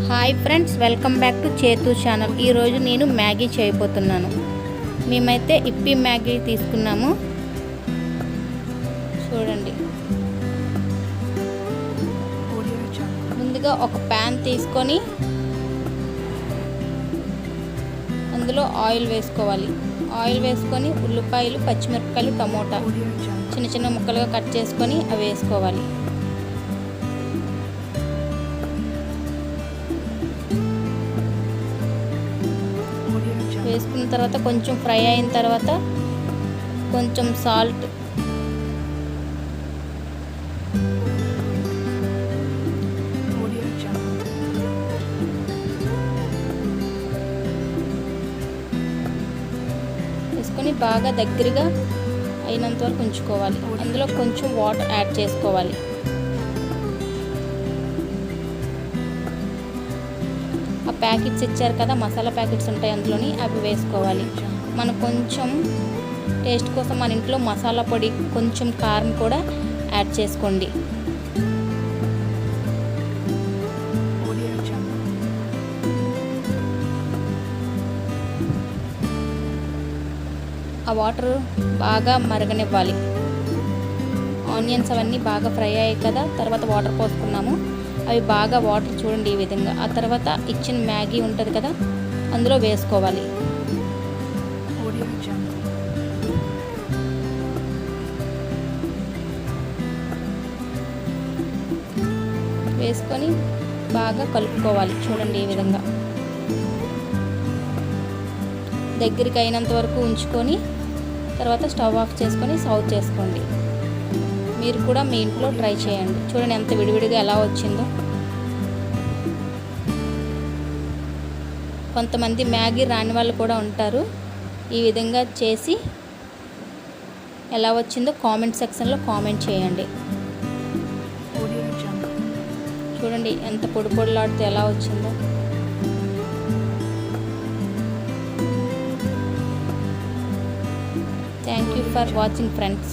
Hi friends, welcome back to చేతు channel. ఈరోజు నేను మ్యాగీ చేయబోతున్నాను. మేమైతే ఇప్పి మ్యాగీ తీసుకున్నాము. చూడండి, ముందుగా ఒక ప్యాన్ తీసుకొని అందులో ఆయిల్ వేసుకోవాలి. ఆయిల్ వేసుకొని ఉల్లిపాయలు, పచ్చిమిరపకాయలు, టమోటా చిన్న చిన్న ముక్కలుగా కట్ చేసుకొని అవి వేసుకోవాలి. వేసుకున్న తర్వాత కొంచెం ఫ్రై అయిన తర్వాత కొంచెం సాల్ట్, వేసుకొని బాగా దగ్గరగా అయినంత వరకు ఉంచుకోవాలి. అందులో కొంచెం వాటర్ యాడ్ చేసుకోవాలి. ఆ ప్యాకెట్స్ ఇచ్చారు కదా, మసాలా ప్యాకెట్స్ ఉంటాయి అందులోని, అవి వేసుకోవాలి. మనం కొంచెం టేస్ట్ కోసం మన ఇంట్లో మసాలా పొడి, కొంచెం కారం కూడా యాడ్ చేసుకోండి. ఆ వాటర్ బాగా మరగనివ్వాలి. ఆనియన్స్ అవన్నీ బాగా ఫ్రై అయ్యాయి కదా, తర్వాత వాటర్ పోసుకున్నాము. అవి బాగా వాటర్ చూడండి ఈ విధంగా. ఆ తర్వాత ఇచ్చిన మ్యాగీ ఉంటుంది కదా, అందులో వేసుకోవాలి. వేసుకొని బాగా కలుపుకోవాలి. చూడండి ఈ విధంగా దగ్గరికి అయినంత వరకు ఉంచుకొని తర్వాత స్టవ్ ఆఫ్ చేసుకొని సర్వ్ చేసుకోండి. మీరు కూడా మీ ఇంట్లో ట్రై చేయండి. చూడండి ఎంత విడివిడిగా ఎలా వచ్చిందో. కొంతమంది మ్యాగీ రాని వాళ్ళు కూడా ఉంటారు. ఈ విధంగా చేసి ఎలా వచ్చిందో కామెంట్ సెక్షన్లో కామెంట్ చేయండి. చూడండి ఎంత పొడి పొడిలాడితే ఎలా వచ్చిందో. Thank you for watching, friends.